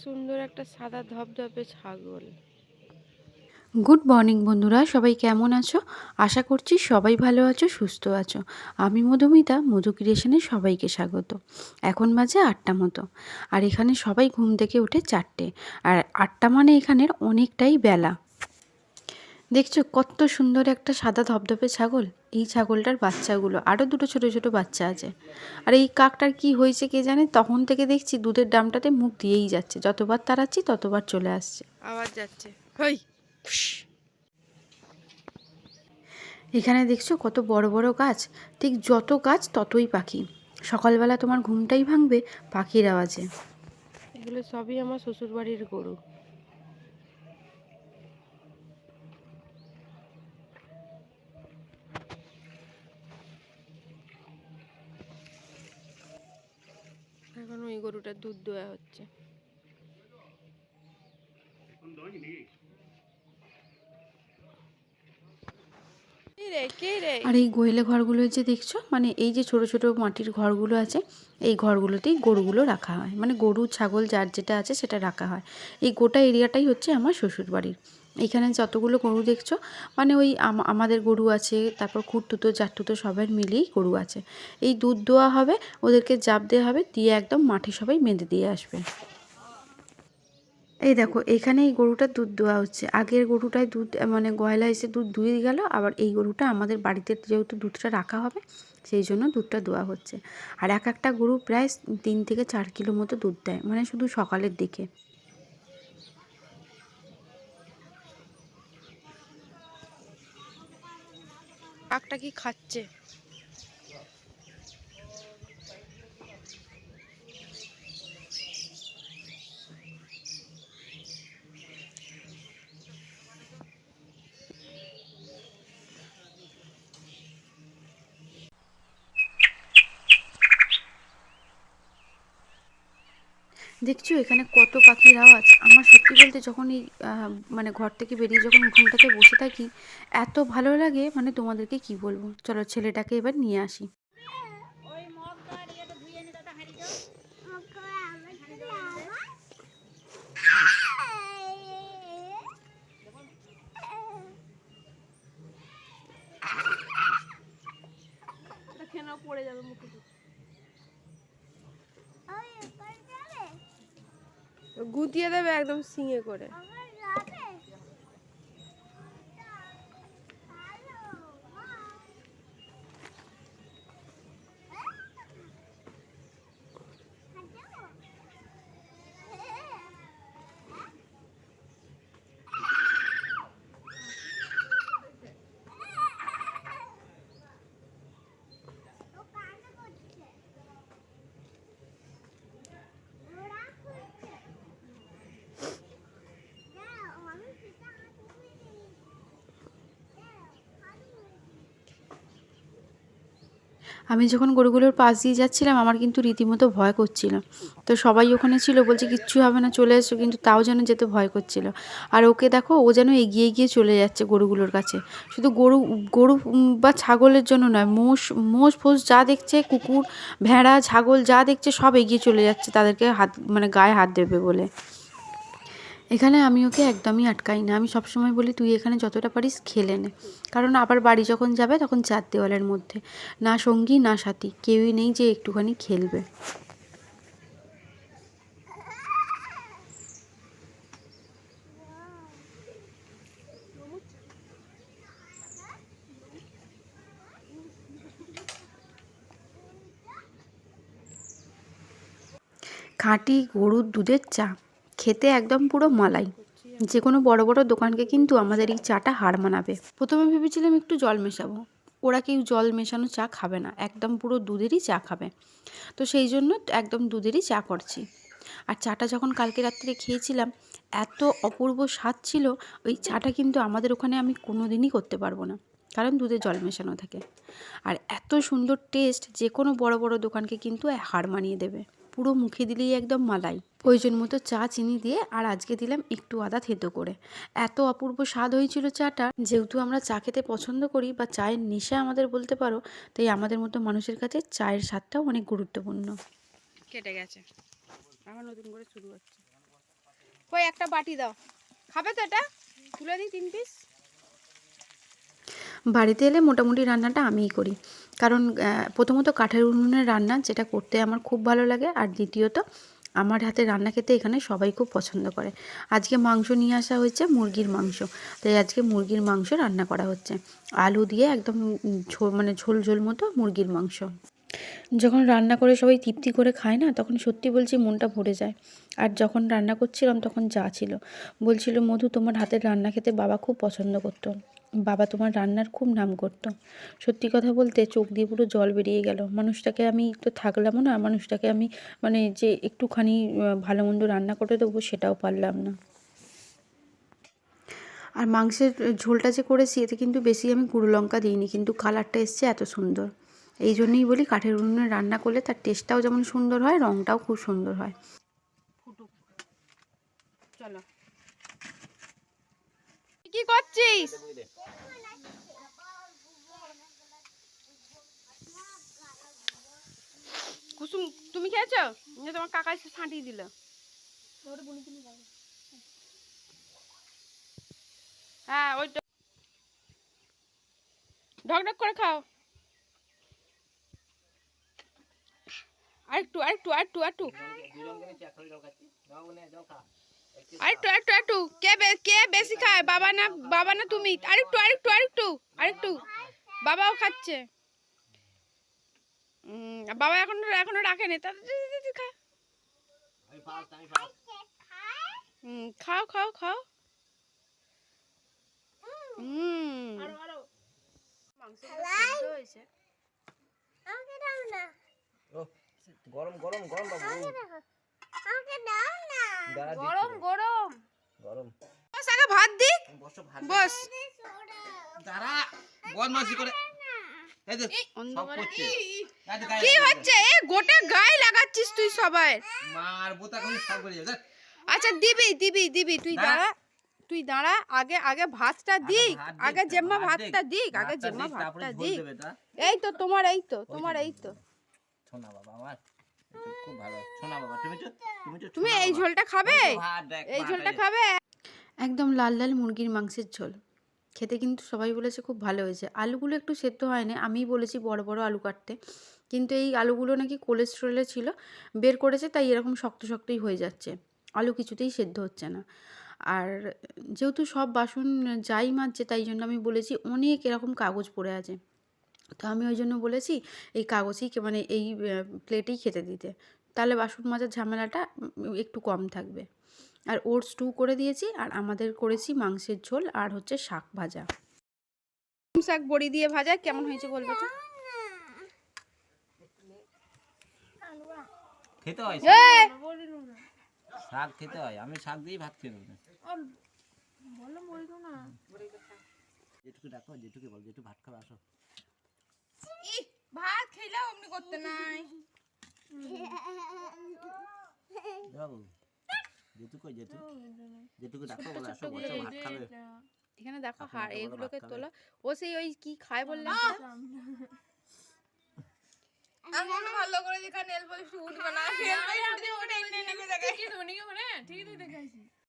সুন্দর একটা সাদা ধবধবে ছাগল। গুড মর্নিং বন্ধুরা, সবাই কেমন আছো? আশা করছি সবাই ভালো আছো, সুস্থ আছো। আমি মধুমিতা, মধু ক্রিয়েশনে সবাইকে স্বাগত। এখন বাজে 8টা মতো, আর এখানে সবাই ঘুম থেকে উঠে 4টে, আর 8টা মানে এখানের অনেকটাই বেলা। দেখছো কত সুন্দর একটা সাদা ধবধবে ছাগল। এই ছাগলটার বাচ্চাগুলো, আরও দুটো ছোট ছোট বাচ্চা আছে। আর এই কাকটার কি হয়েছে কে জানে, তখন থেকে দেখছি দুধের ড্রামটাতে মুখ দিয়েই যাচ্ছে, যতবার তাড়াচ্ছি ততবার চলে আসছে। আওয়াজ যাচ্ছে, হই। এখানে দেখছো কত বড় বড় গাছ, ঠিক যত গাছ ততই পাখি। সকালবেলা তোমার ঘুমটাই ভাঙবে পাখির আওয়াজে। এগুলো সবই আমার শ্বশুর বাড়ির গরু। এখন ওই গরুটার দুধ দোয়া হচ্ছে। আর এই গোয়েলে ঘরগুলো যে দেখছো, মানে এই যে ছোট ছোট মাটির ঘরগুলো আছে, এই ঘরগুলোতেই গরুগুলো রাখা হয়। মানে গরু ছাগল যার যেটা আছে সেটা রাখা হয়। এই গোটা এরিয়াটাই হচ্ছে আমার শ্বশুর বাড়ির। এখানে যতগুলো গরু দেখছো, মানে ওই আমাদের গরু আছে, তারপর খুঁড়তুতো জারতুতো সবার মিলিয়েই গরু আছে। এই দুধ দোয়া হবে, ওদেরকে জাপ দেওয়া হবে, দিয়ে একদম মাঠে সবাই বেঁধে দিয়ে আসবে। এই দেখো এখানে এই গরুটার দুধ দোয়া হচ্ছে। আগের গরুটায় দুধ মানে গয়লা এসে দুধ দুয়ে গেল, আবার এই গরুটা আমাদের বাড়িতে যেহেতু দুধটা রাখা হবে সেই জন্য দুধটা দোয়া হচ্ছে। আর এক একটা গরু প্রায় 3 থেকে 4 কিলো মতো দুধ দেয়, মানে শুধু সকালের দিকে। কাকটা কি খাচ্ছে? দেখছো এখানে কত পাখির আওয়াজ। আমার সত্যি বলতে যখন এই মানে ঘর থেকে বেরিয়ে যখন উঠোনটাতে বসে থাকি, এত ভালো লাগে, মানে তোমাদেরকে কি বলবো। চলো ছেলেটাকে এবার নিয়ে আসি। পড়ে যাবে মুখে। গুটিয়ে দেবে একদম সিঙে করে। আমি যখন গরুগুলোর পাশ দিয়ে যাচ্ছিলাম, আমার কিন্তু রীতিমতো ভয় করছিল। তো সবাই ওখানে ছিল, বলছে কিচ্ছু হবে না, চলে এসো, কিন্তু তাও যেন যেতে ভয় করছিল। আর ওকে দেখো, ও যেন এগিয়ে গিয়ে চলে যাচ্ছে গরুগুলোর কাছে। শুধু গরু গরু বা ছাগলের জন্য নয়, মোষ ফোষ যা দেখছে, কুকুর ভেড়া ছাগল যা দেখছে সব এগিয়ে চলে যাচ্ছে তাদেরকে হাত মানে গায়ে হাত দেবে বলে। এখানে আমি ওকে একদমই আটকাই না। আমি সবসময় বলি তুই এখানে যতটা পারিস খেলে নে, কারণ আবার বাড়ি যখন যাবে তখন 4 দেওয়ালের মধ্যে না সঙ্গী না সাথী কেউই নেই যে একটুখানি খেলবে। খাঁটি গরুর দুধের চা খেতে একদম পুরো মালাই। যে কোনো বড় বড় দোকানকে কিন্তু আমাদের এই চাটা হার মানাবে। প্রথমে ভেবেছিলাম একটু জল মেশাবো, ওরা কেউ জল মেশানো চা খাবে না, একদম পুরো দুধেরই চা খাবে। তো সেই জন্য একদম দুধেরই চা করছি। আর চাটা যখন কালকে রাত্রে খেয়েছিলাম, এত অপূর্ব স্বাদ ছিল। ওই চাটা কিন্তু আমাদের ওখানে আমি কোনো দিনই করতে পারবো না, কারণ দুধে জল মেশানো থাকে। আর এত সুন্দর টেস্ট, যে কোনো বড় বড় দোকানকে কিন্তু হার মানিয়ে দেবে। পুরো মুখে দিলেই একদম মালাই। প্রয়োজন মতো চা চিনি দিয়ে, আর আজকে দিলাম একটু আদা থেতো করে। এত অপূর্ব স্বাদ হয়েছিল চাটা। যেহেতু আমরা চা খেতে পছন্দ করি, বা চায়ের নেশা আমাদের বলতে পারো, তাই আমাদের মতো মানুষের কাছে চায়ের স্বাদটাও অনেক গুরুত্বপূর্ণ। কেটে গেছে, আবার নতুন করে শুরু হচ্ছে। ওই একটা বাটি দাও, খাবে তো এটা, তুলে দিই 3 পিস। বাড়িতে এলে মোটামুটি রান্নাটা আমিই করি, কারণ প্রথমত কাঠের উনুনের রান্না, যেটা করতে আমার খুব ভালো লাগে, আর দ্বিতীয়ত আমার হাতে রান্না খেতে এখানে সবাই খুব পছন্দ করে। আজকে মাংস নিয়ে আসা হয়েছে, মুরগির মাংস, তাই আজকে মুরগির মাংস রান্না করা হচ্ছে আলু দিয়ে, একদম মানে ঝোল ঝোল মতো মুরগির মাংস। যখন রান্না করে সবাই তৃপ্তি করে খায় না, তখন সত্যি বলছি মনটা ভরে যায়। আর যখন রান্না করছিলাম তখন যা ছিল বলছিল, মধু তোমার হাতের রান্না খেতে বাবা খুব পছন্দ করতো, বাবা তোমার রান্নার খুব নাম করতো। সত্যি কথা বলতে চোখ দিয়ে পুরো জল বেরিয়ে গেল। মানুষটাকে আমি তো থাকলামও না, মানুষটাকে আমি মানে যে একটুখানি ভালো মন্দ রান্না করে দেবো সেটাও পারলাম না। আর মাংসের ঝোলটা যে করেছি এতে কিন্তু বেশি আমি গুঁড়ো লঙ্কা দিইনি, কিন্তু কালারটা এসছে এত সুন্দর। এই জন্যই বলি কাঠের উনুনে রান্না করলে তার টেস্টটাও যেমন সুন্দর হয়, রঙটাও খুব সুন্দর হয়। চলো, কি করছিস? কুসুম তুমি খেয়েছো? তোমার কাকা এসে ছাঁটিয়ে দিল। হ্যাঁ ওইটা ঢকঢক করে খাও। আরেকটু আরেকটু আরেকটু আরেকটু আরেকটু আরেকটু আরেকটু কে বেশি খায়, বাবা না তুমি? আরেকটু আরেকটু আরেকটু আরেকটু, বাবাও খাচ্ছে। বাবা এখনো রাখেনি, খাও খাও খাও। গরম গরম গরম বাবু, গরম গরম গরম। বস, আগে ভাত দি, বস। দাঁড়া, বদমাশি করে এই যে সব করছে। কি হচ্ছে? এ গোটা গায়ে লাগাচ্ছিস তুই সবাই। মার বুতা কোন সব করে যাবে। আচ্ছা দিবি দিবি দিবি, তুই দাঁড়া, আগে ভাতটা দিক, আগে জেম্মা ভাতটা দিক, আগে জেম্মা ভাতটা দিক। এই তো তোমার শোনা বাবা আমার খুব ভালো। শোনা বাবা, তুমি এই ঝোলটা খাবে, এই ঝোলটা খাবে। একদম লাল লাল মুরগির মাংসের ঝোল খেতে কিন্তু সবাই বলেছে খুব ভালো হয়েছে। আলুগুলো একটু সেদ্ধ হয়নি, আমিই বলেছি বড় বড় আলু কাটতে, কিন্তু এই আলুগুলো নাকি কোলেস্ট্রলে ছিল, বের করেছে, তাই এরকম শক্ত শক্তই হয়ে যাচ্ছে, আলু কিছুতেই সেদ্ধ হচ্ছে না। আর যেহেতু সব বাসন যাই মাজছে, তাই জন্য আমি বলেছি অনেক এরকম কাগজ পড়ে আছে, তো আমি ওই জন্য বলেছি এই কাগজেই মানে এই প্লেটেই খেতে দিতে, তাহলে বাসন মাজার ঝামেলাটা একটু কম থাকবে। আর ওটস স্টু করে দিয়েছি, আর আমাদের করেছি মাংসের ঝোল আর হচ্ছে শাক ভাজা। শাক বড়ি দিয়ে ভাজা কেমন হয়েছে বলবে তো? খেতে হয় শাক, খেতে হয়। আমি শাক দিয়েই ভাত খেয়ে নেব। যেটুকু ডাকো, যেটুকু বল, যেটুকু ভাত খাবে আসো। ভাত খেলে অমনি করতে নাই বাবু, যেটুকু ডাকো বলে আসো, বসো ভাত খাবে। এখানে দেখো হাড় এগুলোকে তোলো। ও সেই ওই কি খায় বললে, আমি ভালো করে দেখা নেল পলিশ উঠবে না, নেল পলিশ উঠে ওটা এমনি নেমে যাবে। কি ধুনি কি মানে ঠিক দেখাইছি।